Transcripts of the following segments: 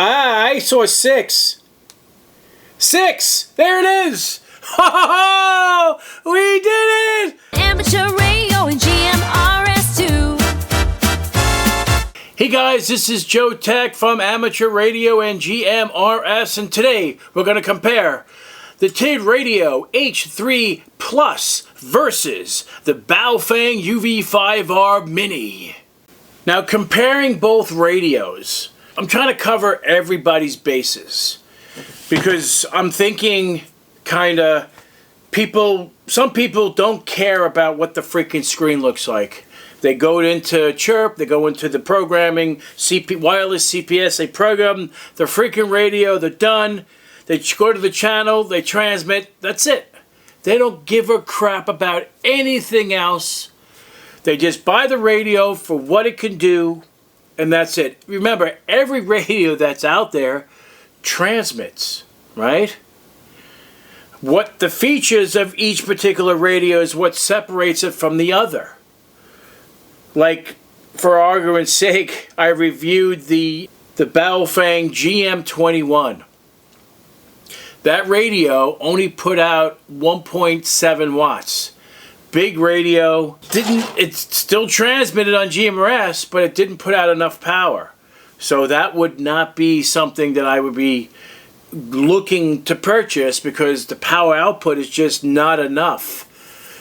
I saw 6. 6! There it is! Ho ho ho! We did it! Amateur radio and GMRS too. Hey guys, this is Joeteck from Amateur Radio and GMRS, and today we're going to compare the TIDRadio H3 Plus versus the Baofeng UV5R Mini. Now, comparing both radios, I'm trying to cover everybody's bases because I'm thinking some people don't care about what the freaking screen looks like. They go into Chirp, they go into the programming, wireless CPS, they program the freaking radio, they're done. They go to the channel, they transmit, that's it. They don't give a crap about anything else. They just buy the radio for what it can do, and that's it. Remember, every radio that's out there transmits, right? What the features of each particular radio is what separates it from the other. Like, for argument's sake, I reviewed the Baofeng GM21. That radio only put out 1.7 watts. Big radio. It still transmitted on GMRS, but it didn't put out enough power. So that would not be something that I would be looking to purchase because the power output is just not enough.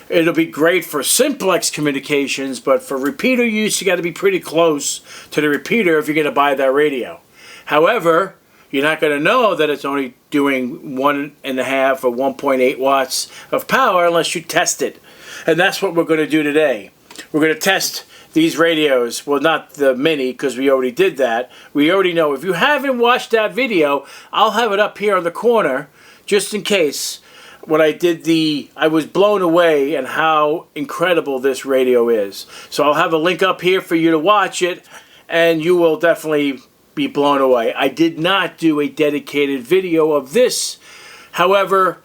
It'll be great for simplex communications, but for repeater use, you got to be pretty close to the repeater if you're going to buy that radio. However, you're not going to know that it's only doing 1.5 or 1.8 watts of power unless you test it. And that's what we're going to do today. We're going to test these radios. Well, not the Mini, because we already did that. We already know. If you haven't watched that video, I'll have it up here on the corner, just in case. When I did I was blown away at how incredible this radio is. So I'll have a link up here for you to watch it, and you will definitely be blown away. I did not do a dedicated video of this. However,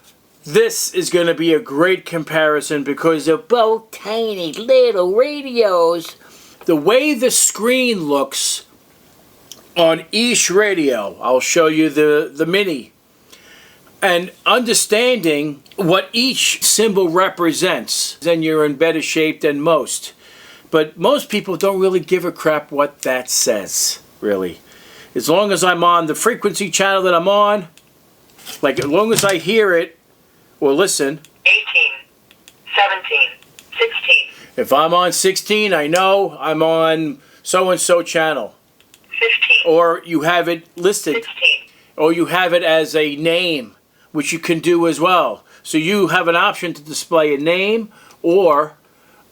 this is going to be a great comparison because they're both tiny little radios. The way the screen looks on each radio, I'll show you the Mini. And understanding what each symbol represents, then you're in better shape than most. But most people don't really give a crap what that says, really. As long as I'm on the frequency channel that I'm on, like as long as I hear it or listen. 18, 17, 16. If I'm on 16, I know I'm on so-and-so channel. 15. Or you have it listed. 16. Or you have it as a name, which you can do as well. So you have an option to display a name or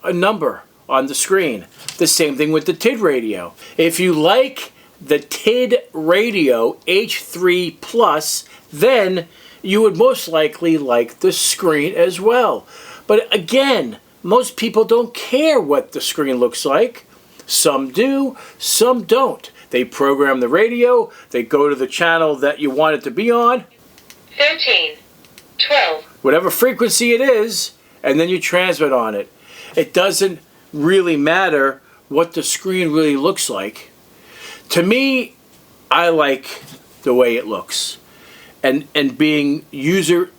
a number on the screen. The same thing with the TIDRadio. If you like the TIDRadio H3 Plus, then you would most likely like the screen as well. But again, most people don't care what the screen looks like. Some do, some don't. They program the radio, they go to the channel that you want it to be on, 13, 12. whatever frequency it is, and then you transmit on it. It doesn't really matter what the screen really looks like. To me, I like the way it looks. And being user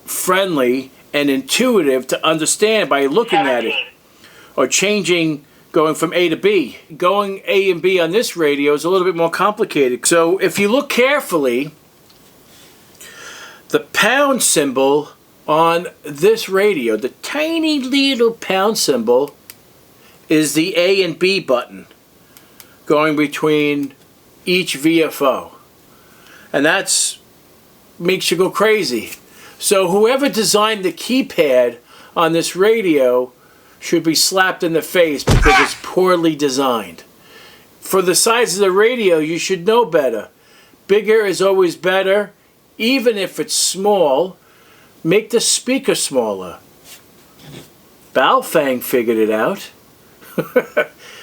friendly and intuitive to understand by looking 17. at it. Or changing, going from A to B. Going A and B on this radio is a little bit more complicated. So if you look carefully, the pound symbol on this radio, the tiny little pound symbol, is the A and B button going between each VFO. And that's makes you go crazy. So whoever designed the keypad on this radio should be slapped in the face because it's poorly designed. For the size of the radio, you should know better. Bigger is always better. Even if it's small, make the speaker smaller. Baofeng figured it out.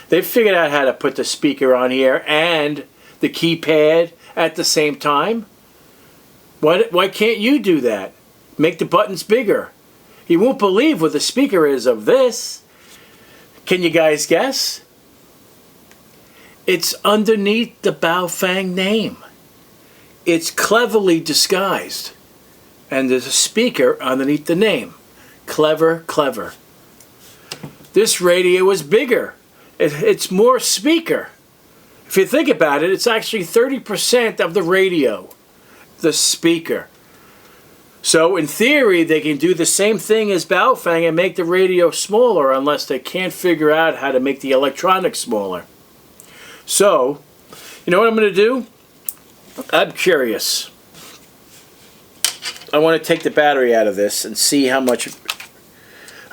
They figured out how to put the speaker on here and the keypad at the same time. Why can't you do that? Make the buttons bigger. You won't believe what the speaker is of this. Can you guys guess? It's underneath the Baofeng name. it's cleverly disguised. And there's a speaker underneath the name. Clever, clever. This radio is bigger. It's more speaker. If you think about it, it's actually 30% of the radio, the speaker. So in theory, they can do the same thing as Baofeng and make the radio smaller, unless they can't figure out how to make the electronics smaller. So, you know what I'm going to do? I'm curious. I want to take the battery out of this and see how much.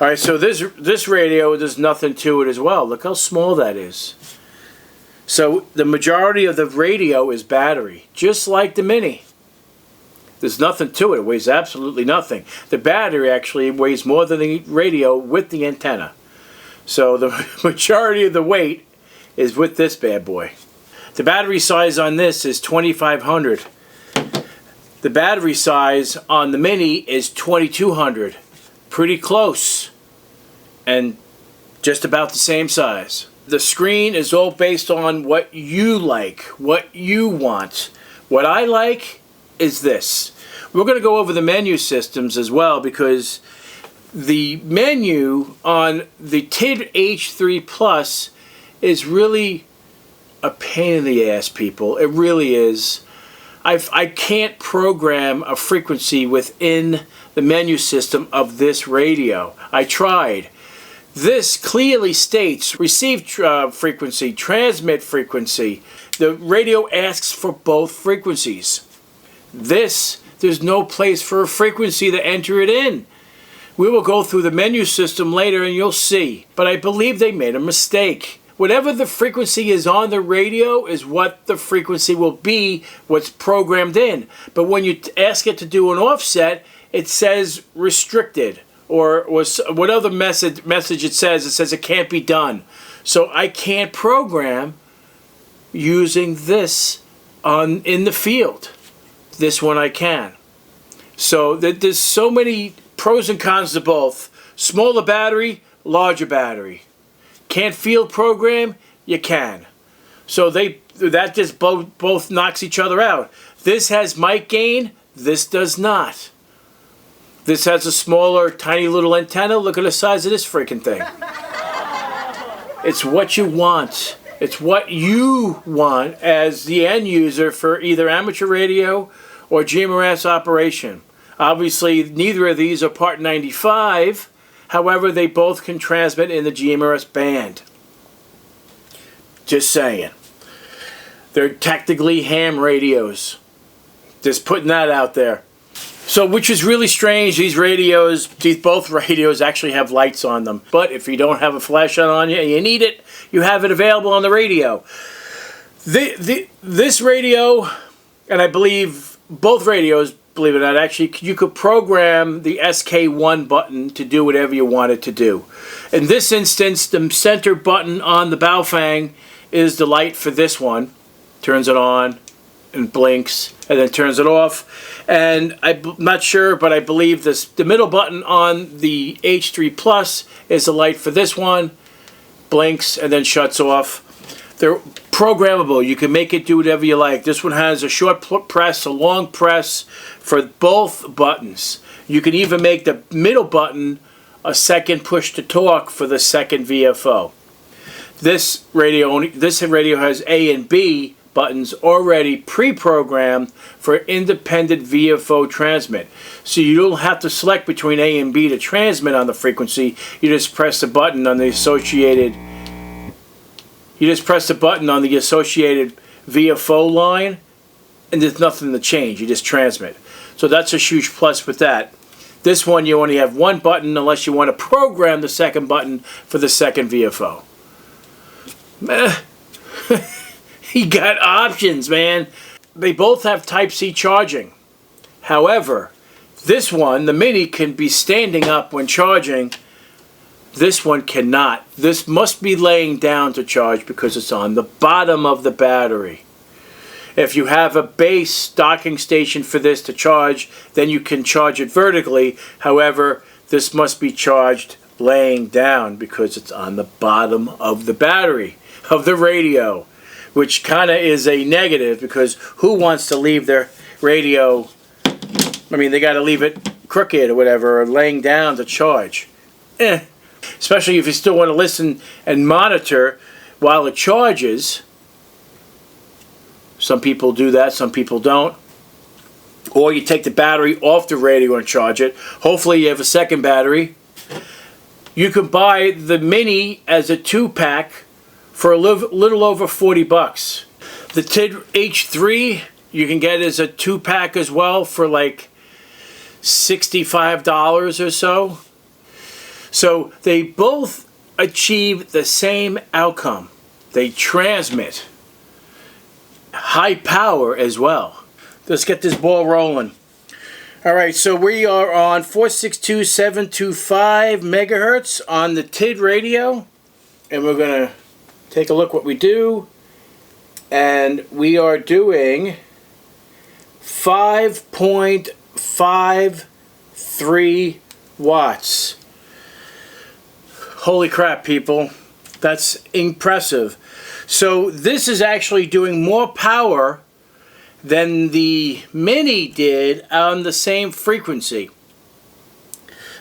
All right, so this radio, there's nothing to it as well. Look how small that is. So the majority of the radio is battery, just like the Mini. There's nothing to it. It weighs absolutely nothing. The battery actually weighs more than the radio with the antenna. So the majority of the weight is with this bad boy. The battery size on this is 2500. The battery size on the Mini is 2200. Pretty close. And just about the same size. The screen is all based on what you like, what you want. What I like is this. We're going to go over the menu systems as well, because the menu on the TID H3 Plus is really a pain in the ass, people. It really is. I can't program a frequency within the menu system of this radio. I tried. This clearly states receive frequency, transmit frequency. The radio asks for both frequencies. There's no place for a frequency to enter it in. We will go through the menu system later and you'll see. But I believe they made a mistake. Whatever the frequency is on the radio is what the frequency will be, what's programmed in. But when you ask it to do an offset, it says restricted. Or whatever message it says it can't be done. So I can't program using this in the field. This one I can. So there's so many pros and cons to both. Smaller battery, larger battery. Can't field program, you can. So that just both knocks each other out. This has mic gain, this does not. This has a smaller, tiny little antenna. Look at the size of this freaking thing. It's what you want. It's what you want as the end user for either amateur radio or GMRS operation. Obviously, neither of these are Part 95. However, they both can transmit in the GMRS band. Just saying. They're technically ham radios. Just putting that out there. So, which is really strange, both radios actually have lights on them. But if you don't have a flashlight on you and you need it, you have it available on the radio. This radio, and I believe both radios, believe it or not, actually, you could program the SK1 button to do whatever you want it to do. In this instance, the center button on the Baofeng is the light for this one. Turns it on and blinks and then turns it off. And I'm not sure, but I believe the middle button on the H3 Plus is the light for this one. Blinks and then shuts off. They're programmable. You can make it do whatever you like. This one has a short press, a long press for both buttons. You can even make the middle button a second push to talk for the second VFO. This radio has A and B buttons already pre-programmed for independent VFO transmit. So you don't have to select between A and B to transmit on the frequency. You just press the button on the associated VFO line, and there's nothing to change. You just transmit. So that's a huge plus with that. This one, you only have one button unless you want to program the second button for the second VFO. You got options, man. They both have Type-C charging. However, this one, the Mini, can be standing up when charging. This one cannot. This must be laying down to charge because it's on the bottom of the battery. If you have a base docking station for this to charge, then you can charge it vertically. However, this must be charged laying down because it's on the bottom of the battery of the radio, which kind of is a negative because who wants to leave their radio, I mean, they got to leave it crooked or whatever, or laying down to charge. Especially if you still want to listen and monitor while it charges. Some people do that, some people don't. Or you take the battery off the radio and charge it. Hopefully you have a second battery. You can buy the Mini as a 2-pack for a little over $40. The TID H3 you can get as a 2-pack as well for like $65 or so. So they both achieve the same outcome. They transmit high power as well. Let's get this ball rolling. Alright, so we are on 462.725 megahertz on the TID radio. And we're going to take a look what we do. And we are doing 5.53 watts. Holy crap, people. That's impressive. So this is actually doing more power than the Mini did on the same frequency.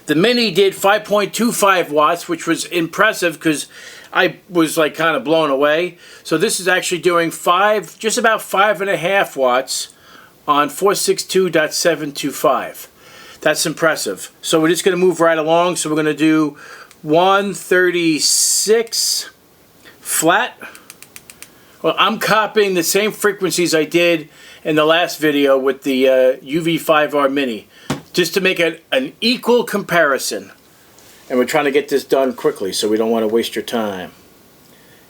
The Mini did 5.25 watts, which was impressive because I was like kind of blown away. So this is actually doing just about 5.5 watts on 462.725. That's impressive. So we're just going to move right along. So we're going to do 136 flat. Well, I'm copying the same frequencies I did in the last video with the UV5R Mini, just to make an equal comparison. And we're trying to get this done quickly, so we don't want to waste your time.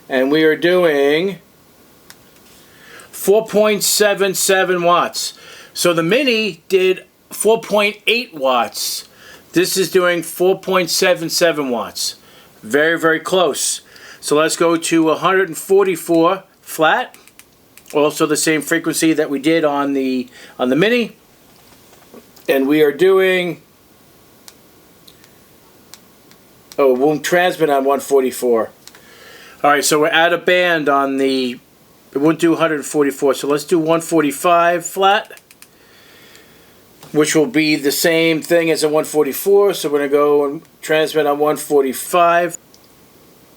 And we are doing 4.77 watts. So the Mini did 4.8 watts. This is doing 4.77 watts. Very, very close. So let's go to 144 flat. Also the same frequency that we did on the Mini. And we are doing... Oh, it won't transmit on 144. Alright, so we're out of band on the... It won't do 144, so let's do 145 flat, which will be the same thing as a 144. So we're going to go and transmit on 145.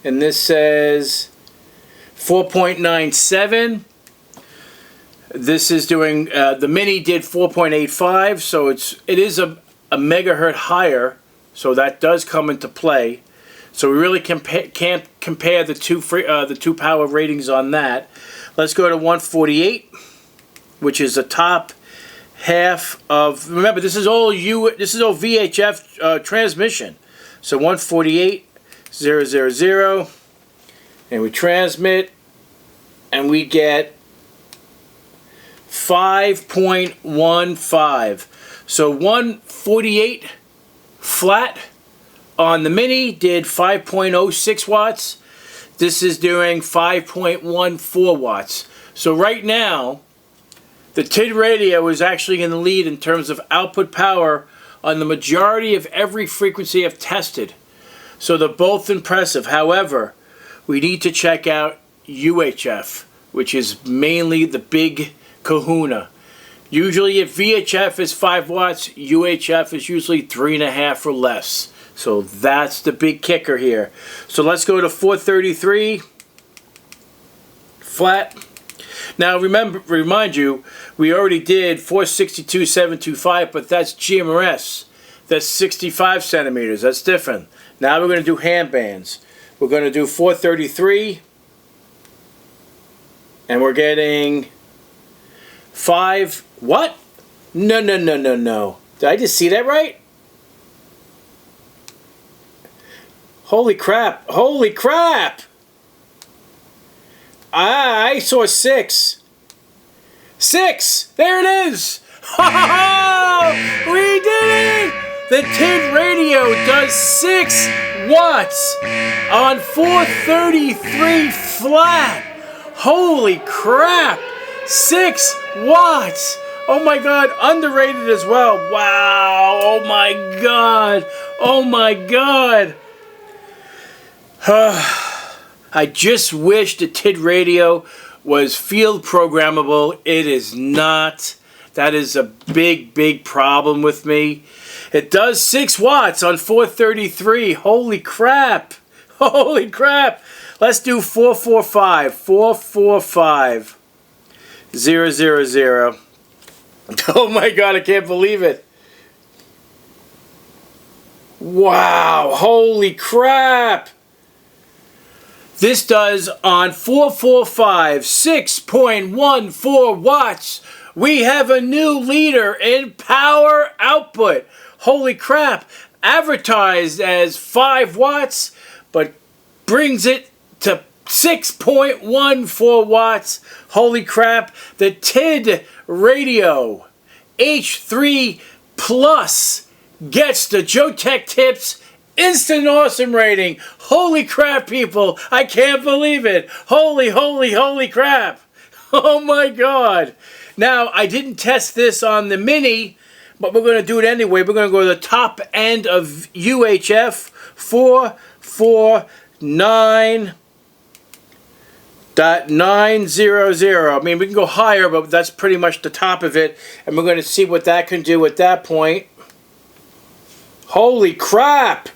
And this says 4.97. This is doing, the Mini did 4.85, so it is a megahertz higher, so that does come into play. So we really can't compare the two power ratings on that. Let's go to 148, which is the top half of. Remember, this is all VHF transmission. So 148.000, and we transmit, and we get 5.15. So 148 flat on the Mini did 5.06 watts. This is doing 5.14 watts. So right now, the TID radio is actually in the lead in terms of output power on the majority of every frequency I've tested. So they're both impressive. However, we need to check out UHF, which is mainly the big kahuna. Usually if VHF is 5 watts, UHF is usually 3.5 or less. So that's the big kicker here. So let's go to 433 flat. Now remind you, we already did 462.725, but that's GMRS. That's 65 centimeters. That's different. Now we're going to do hand bands. We're going to do 433, and we're getting 5. What? No. Did I just see that right? Holy crap. Holy crap. I saw 6. 6! There it is! We did it! The TID radio does 6 watts on 433 flat. Holy crap! 6 watts! Oh my god, underrated as well. Wow! Oh my god! Oh my god! I just wish the TID radio was field programmable. It is not. That is a big, big problem with me. It does 6 watts on 433. Holy crap. Holy crap. Let's do 445. 445. 000. Oh my God, I can't believe it. Wow. Holy crap. This does on 445 6.14 watts. We have a new leader in power output. Holy crap. Advertised as 5 watts, but brings it to 6.14 watts. Holy crap. The TIDRadio H3 Plus gets the Joeteck Tips Instant Awesome rating. Holy crap, people. I can't believe it. Holy, holy, holy crap. Oh my God. Now, I didn't test this on the Mini, but we're going to do it anyway. We're going to go to the top end of UHF 449.900. I mean, we can go higher, but that's pretty much the top of it. And we're going to see what that can do at that point. Holy crap!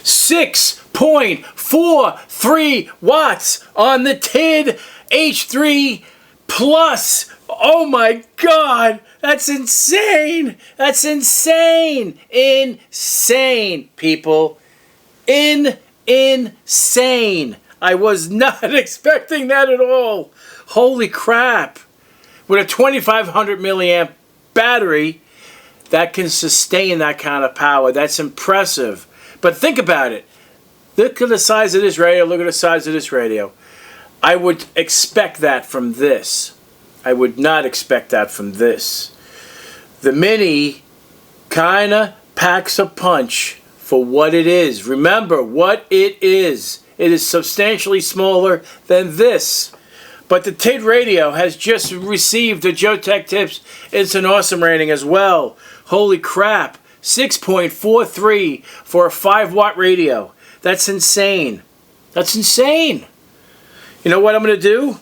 6.43 watts on the TID H3 Plus. Oh my God, that's insane. That's insane. Insane, people. Insane. I was not expecting that at all. Holy crap. With a 2500 milliamp battery, that can sustain that kind of power. That's impressive. But think about it. Look at the size of this radio. Look at the size of this radio. I would expect that from this. I would not expect that from this. The Mini kind of packs a punch for what it is. Remember what it is. It is substantially smaller than this. But the TIDRadio has just received the Joeteck Tips Instant Awesome rating as well. Holy crap. 6.43 for a 5 watt radio. That's insane. That's insane. You know what I'm going to do?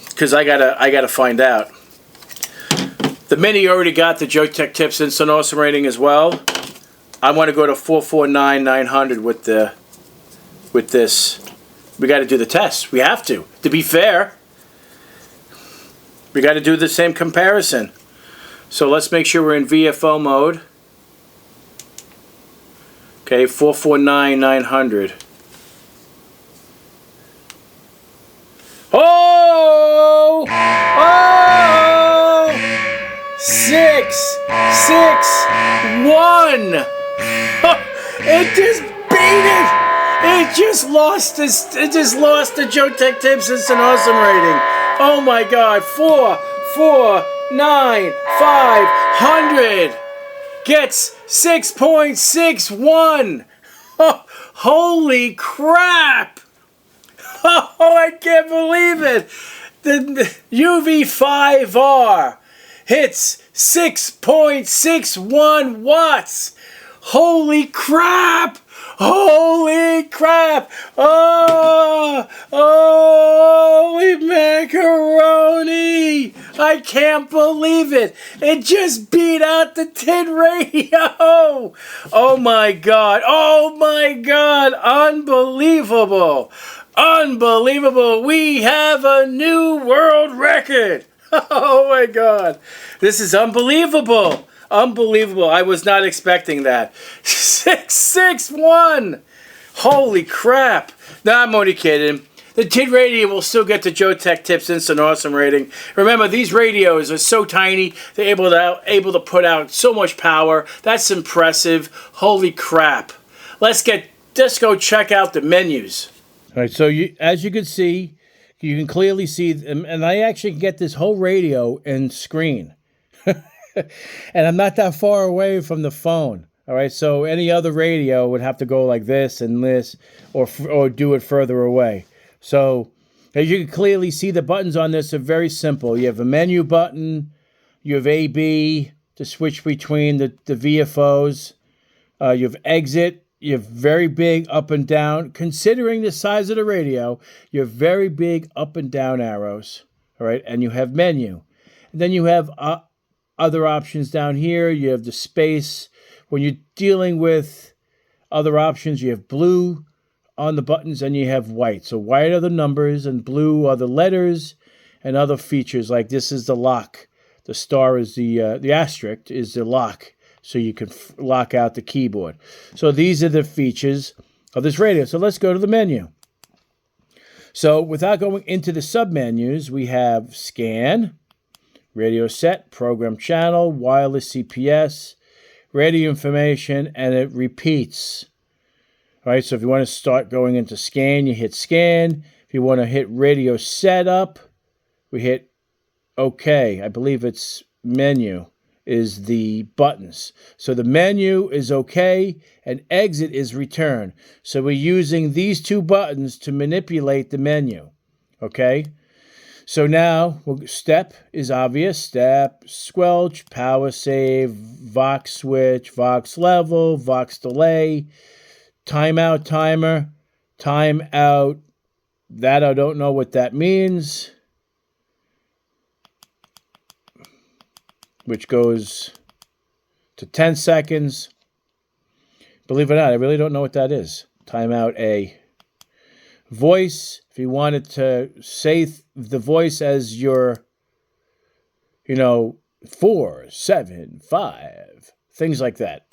Because I gotta find out. The Mini already got the Joeteck Tips Instant Awesome rating as well. I want to go to 449.900 with this. We got to do the test. We have to be fair. We got to do the same comparison. So let's make sure we're in VFO mode. Okay, 449.900. Oh! Oh! 661. It just beat it. It just lost this. It just lost the Joeteck Tips Instant Awesome rating. Oh my God! 449,500 gets 6.61. Oh, holy crap! Oh, I can't believe it. The UV5R hits 6.61 watts. Holy crap! Holy crap! Oh, holy macaroni! I can't believe it. It just beat out the TIDRadio. Oh my God! Oh my God! Unbelievable! Unbelievable! We have a new world record! Oh my God! This is unbelievable! Unbelievable. I was not expecting that. 661! Holy crap. No, I'm only kidding. The TIDRadio will still get the Joeteck Tips Instant Awesome rating. Remember, these radios are so tiny, they're able to put out so much power. That's impressive. Holy crap. Let's go check out the menus. All right, so as you can see, you can clearly see, and I actually get this whole radio in screen. And I'm not that far away from the phone. All right, so any other radio would have to go like this and this, or do it further away. So as you can clearly see, the buttons on this are very simple. You have a menu button, you have AB to switch between the VFOs, you have exit, you have very big up and down. Considering the size of the radio, you have very big up and down arrows. All right, and you have menu. And then you have other options down here. You have the space. When you're dealing with other options, you have blue on the buttons and you have white. So white are the numbers and blue are the letters and other features. Like this is the lock. The star is the asterisk is the lock. So you can lock out the keyboard. So these are the features of this radio. So let's go to the menu. So without going into the submenus, we have scan, radio set, program channel, wireless CPS, radio information, and it repeats. All right, so if you want to start going into scan, you hit scan. If you want to hit radio setup, we hit OK. I believe it's menu is the buttons. So the menu is OK and exit is return. So we're using these two buttons to manipulate the menu. Okay? So now step is obvious. Step, squelch, power save, Vox switch, Vox level, Vox delay, timeout timer, timeout. That I don't know what that means. Which goes to 10 seconds. Believe it or not, I really don't know what that is. Timeout A. Voice, if you wanted to say the voice as your, 4, 7, 5, things like that.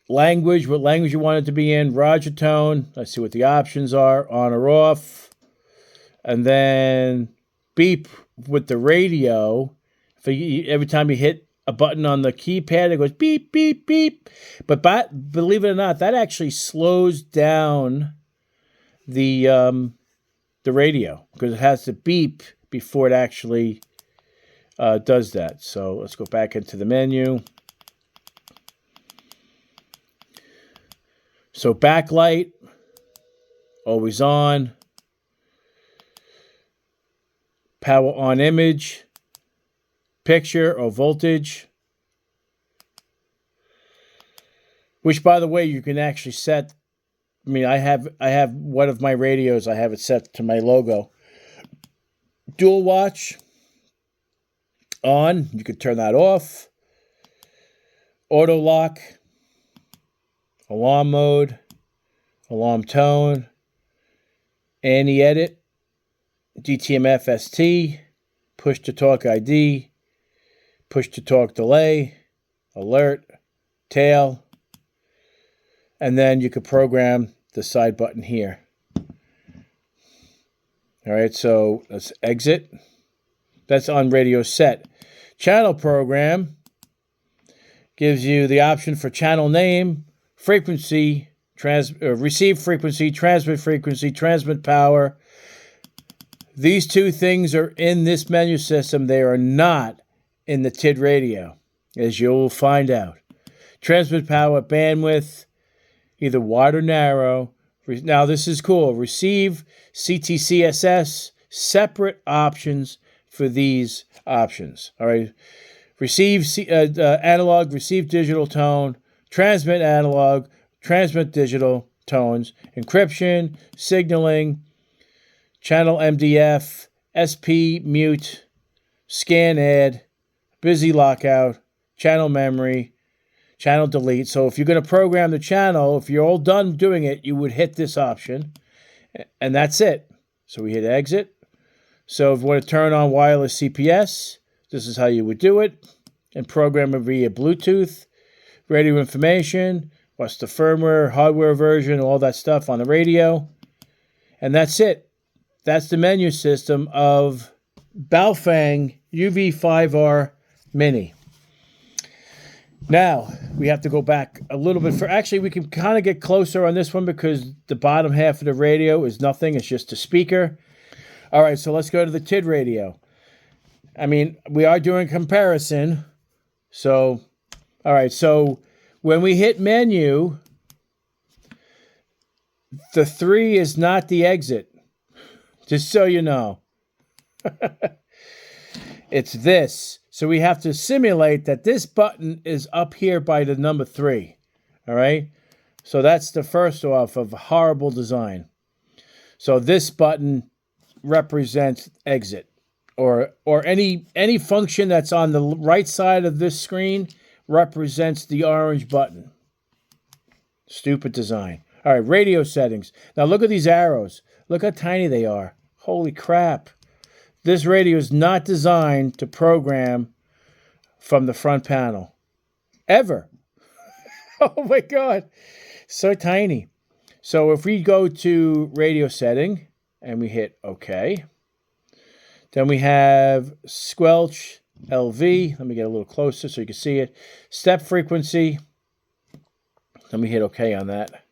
Language, what language you want it to be in, Roger tone. Let's see what the options are, on or off. And then beep with the radio. Every time you hit a button on the keypad, it goes beep, beep, beep. But believe it or not, that actually slows down the radio because it has to beep before it actually does that. So let's go back into the menu. So backlight, always on. Power on image, picture or voltage. Which, by the way, you can actually set. I have one of my radios. I have it set to my logo. Dual watch on. You can turn that off. Auto lock. Alarm mode. Alarm tone. Anti-edit. DTMF ST. Push to talk ID. Push to talk delay. Alert. Tail. And then you could program the side button here. All right, so let's exit. That's on radio set. Channel program gives you the option for channel name, frequency, receive frequency, transmit power. These two things are in this menu system. They are not in the TIDRadio, as you'll find out. Transmit power, bandwidth, either wide or narrow. Now, this is cool. Receive CTCSS, separate options for these options. All right. Receive analog, receive digital tone, transmit analog, transmit digital tones, encryption, signaling, channel MDF, SP mute, scan add, busy lockout, channel memory, channel delete. So if you're going to program the channel, if you're all done doing it, you would hit this option, and that's it. So we hit exit. So if you want to turn on wireless CPS, this is how you would do it, and program it via Bluetooth, radio information, what's the firmware, hardware version, all that stuff on the radio, and that's it. That's the menu system of Baofeng UV5R Mini. Now, we have to go back a little bit. Actually, we can kind of get closer on this one because the bottom half of the radio is nothing. It's just a speaker. All right, so let's go to the TIDRadio. We are doing comparison. So, all right, so when we hit menu, the 3 is not the exit. Just so you know. It's this. So we have to simulate that this button is up here by the number 3. All right? So that's the first off of horrible design. So this button represents exit, or any function that's on the right side of this screen represents the orange button. Stupid design. All right, radio settings. Now look at these arrows. Look how tiny they are. Holy crap. This radio is not designed to program from the front panel. Ever. Oh my God. So tiny. So if we go to radio setting and we hit OK, then we have squelch, LV. Let me get a little closer so you can see it. Step frequency. Let me hit OK on that.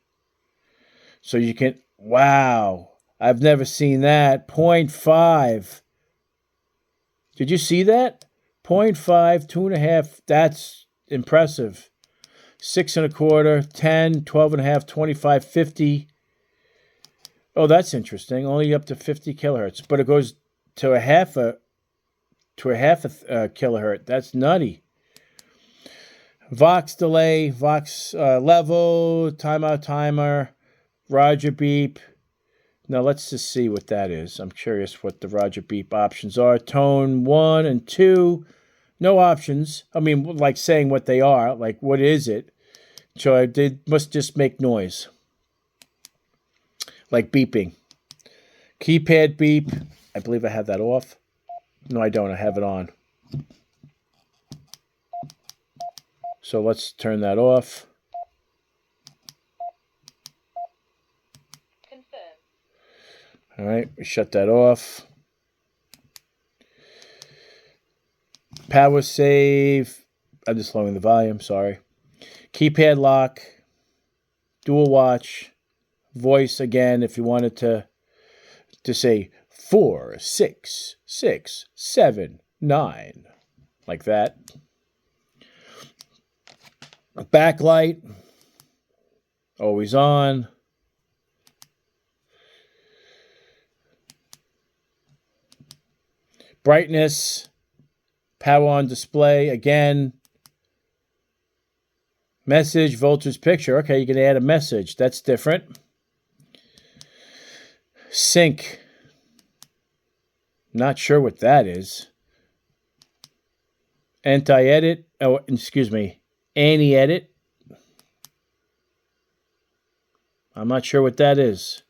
So you can, wow, I've never seen that. 0.5. Did you see that? 0.5, 2.5. That's impressive. 6 1/4, 10, 12.5, 25, 50. Oh, that's interesting. Only up to 50 kilohertz, but it goes to a half a kilohertz. That's nutty. Vox delay, Vox level, timeout timer, Roger beep. Now let's just see what that is. I'm curious what the Roger beep options are. Tone 1 and 2, no options. I mean, like saying what they are, like what is it? So they must just make noise, like beeping. Keypad beep. I believe I have that off. No, I don't. I have it on. So let's turn that off. All right, we shut that off. Power save. I'm just lowering the volume, sorry. Keypad lock. Dual watch. Voice again if you wanted to say 4, 6, 6, 7, 9. Like that. Backlight. Always on. Brightness, power on display, again. Message, voltage picture. Okay, you can add a message. That's different. Sync. Not sure what that is. Anti-edit. Oh, excuse me. Anti-edit. I'm not sure what that is.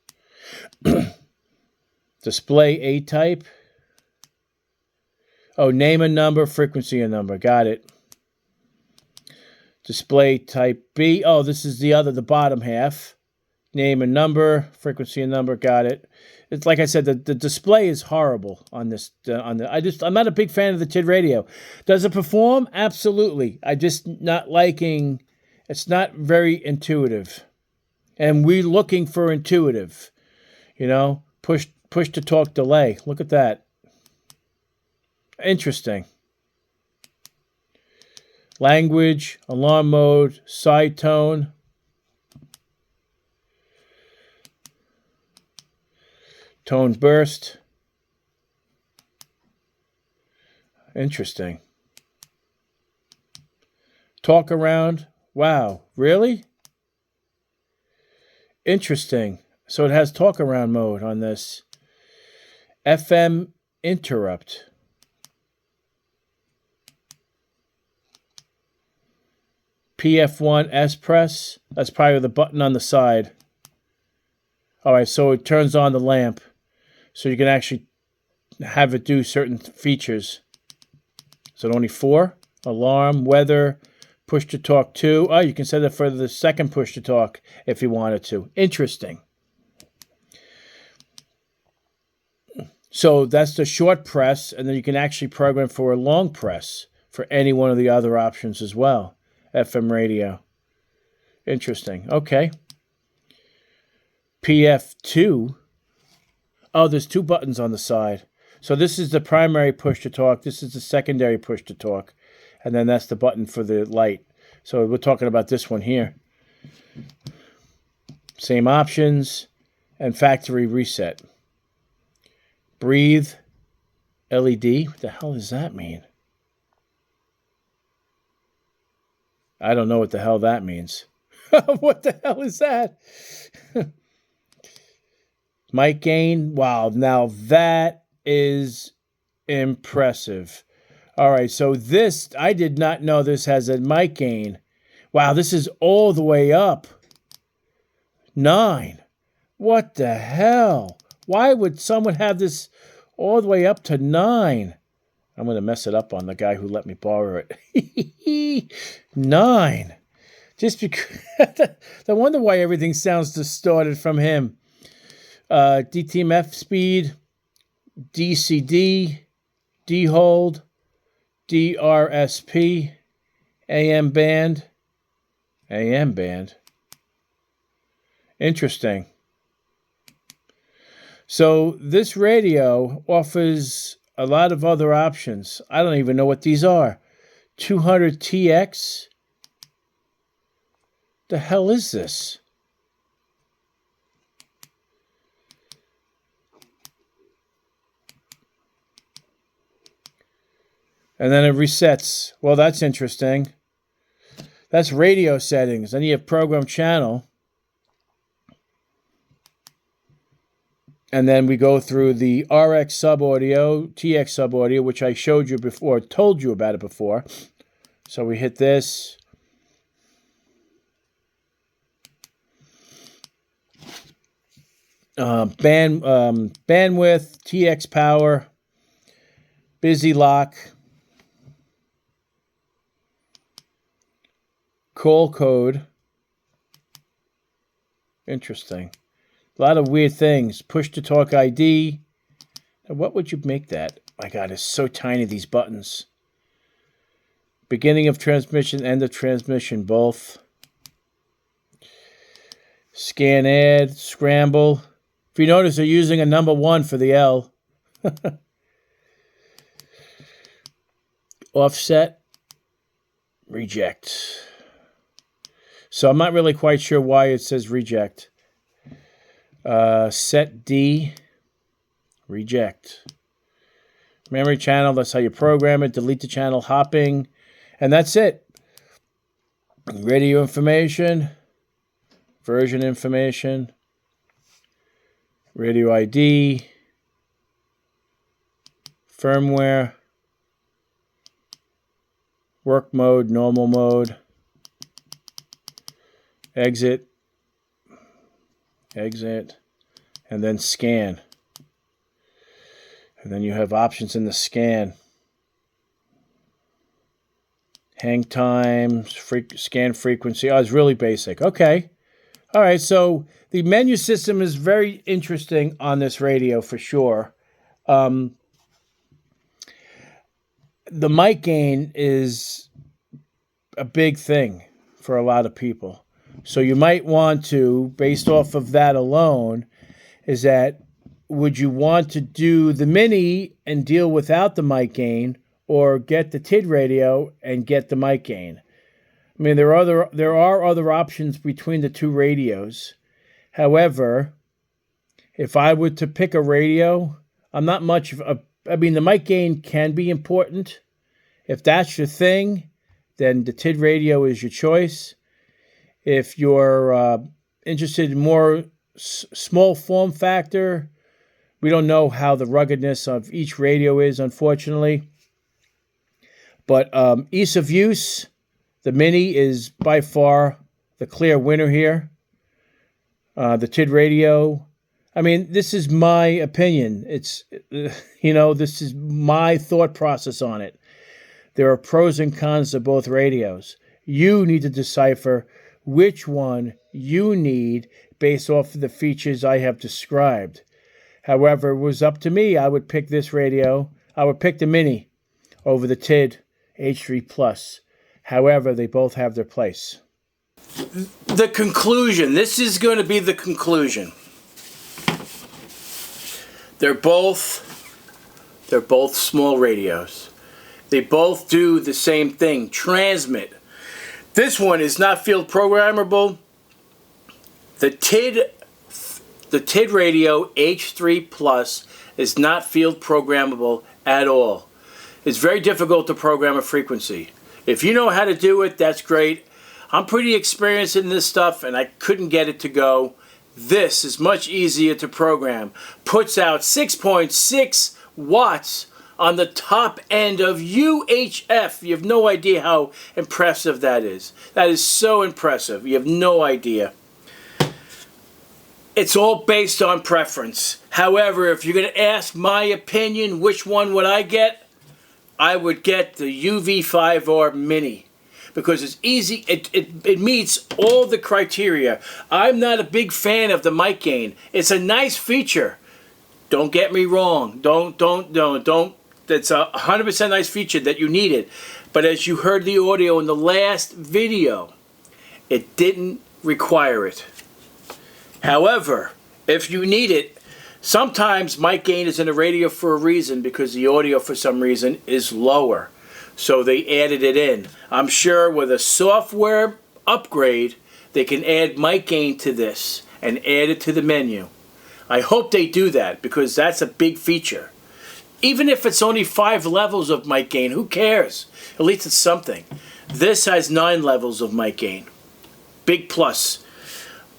Display A-type. Oh, name and number, frequency and number. Got it. Display type B. Oh, this is the bottom half. Name and number, frequency and number. Got it. It's like I said, the display is horrible on this. I'm not a big fan of the TIDRadio. Does it perform? Absolutely. I'm just not liking. It's not very intuitive, and we're looking for intuitive. You know, push to talk delay. Look at that. Interesting. Language, alarm mode, side tone. Tone burst. Interesting. Talk around. Wow, really? Interesting. So it has talk around mode on this. FM interrupt. PF1 S press. That's probably the button on the side. All right, so it turns on the lamp. So you can actually have it do certain features. So only 4. Alarm, weather, push to talk 2. Oh, you can set it for the second push to talk if you wanted to. Interesting. So that's the short press, and then you can actually program for a long press for any one of the other options as well. FM radio. Interesting. Okay. PF2. Oh, there's 2 buttons on the side. So this is the primary push to talk. This is the secondary push to talk. And then that's the button for the light. So we're talking about this one here. Same options and factory reset. Breathe. LED. What the hell does that mean? I don't know what the hell that means. What the hell is that? Mic gain. Wow, now that is impressive. All right, so this, I did not know this has a mic gain. Wow, this is all the way up. 9. What the hell? Why would someone have this all the way up to 9? I'm going to mess it up on the guy who let me borrow it. 9. Just because. I wonder why everything sounds distorted from him. DTMF speed, DCD, D-hold, DRSP, AM band. AM band. Interesting. So this radio offers a lot of other options. I don't even know what these are. 200 TX. The hell is this? And then it resets. Well, that's interesting. That's radio settings. Then you have program channel. And then we go through the RX sub-audio, TX sub-audio, which I showed you before, told you about it before. So we hit this. Bandwidth, TX power, busy lock, call code. Interesting. A lot of weird things. Push to talk ID. Now, what would you make that? My God, it's so tiny, these buttons. Beginning of transmission, end of transmission, both. Scan, add, scramble. If you notice, they're using a number 1 for the L. Offset, reject. So I'm not really quite sure why it says reject. Set D, reject. Memory channel, that's how you program it. Delete the channel, hopping, and that's it. Radio information, version information, radio ID, firmware, work mode, normal mode, exit, and then scan. And then you have options in the scan. Hang times, scan frequency. Oh, it's really basic. Okay. All right, so the menu system is very interesting on this radio for sure. The mic gain is a big thing for a lot of people. So you might want to, based off of that alone, is that would you want to do the mini and deal without the mic gain, or get the TIDRadio and get the mic gain? I mean, there are other options between the two radios. However, if I were to pick a radio, I'm not much of a... I mean, the mic gain can be important. If that's your thing, then the TIDRadio is your choice. If you're interested in more small form factor, we don't know how the ruggedness of each radio is, unfortunately. But ease of use, the Mini is by far the clear winner here. The TIDRadio, I mean, this is my opinion. It's, this is my thought process on it. There are pros and cons to both radios. You need to decipher which one you need based off of the features I have described. However, it was up to me. I would pick this radio. I would pick the Mini over the TID H3 Plus. However, they both have their place. The conclusion. This is going to be the conclusion. They're both small radios. They both do the same thing, transmit. This one is not field programmable. The TIDRadio H3 Plus is not field programmable at all. It's very difficult to program a frequency. If you know how to do it, that's great. I'm pretty experienced in this stuff, and I couldn't get it to go. This is much easier to program. Puts out 6.6 watts on the top end of UHF. You have no idea how impressive that is. That is so impressive. You have no idea. It's all based on preference. However, if you're going to ask my opinion, which one would I get? I would get the UV5R Mini because it's easy. It meets all the criteria. I'm not a big fan of the mic gain. It's a nice feature. Don't get me wrong. Don't. It's a 100% nice feature that you need it. But as you heard the audio in the last video, it didn't require it. However, if you need it, sometimes mic gain is in a radio for a reason because the audio for some reason is lower. So they added it in. I'm sure with a software upgrade, they can add mic gain to this and add it to the menu. I hope they do that because that's a big feature. Even if it's only 5 levels of mic gain, who cares? At least it's something. This has 9 levels of mic gain. Big plus.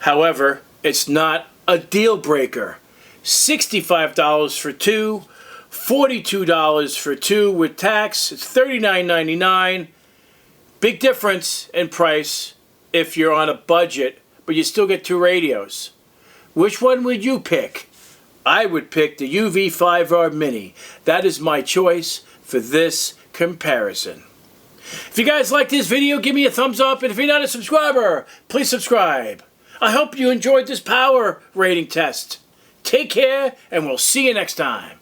However, it's not a deal breaker. $65 for 2, $42 for 2 with tax. It's $39.99. Big difference in price if you're on a budget, but you still get 2 radios. Which one would you pick? I would pick the UV5R Mini. That is my choice for this comparison. If you guys like this video, give me a thumbs up, and if you're not a subscriber, please subscribe. I hope you enjoyed this power rating test. Take care, and we'll see you next time.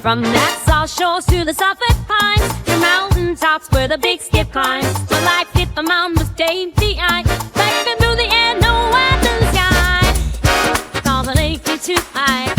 From Nassau shores to the Suffolk Pines, your mountaintops where the big skip climbs. My life hit the mountain with dainty eye, diving through the air, no end in the sky. Cause I take you too high.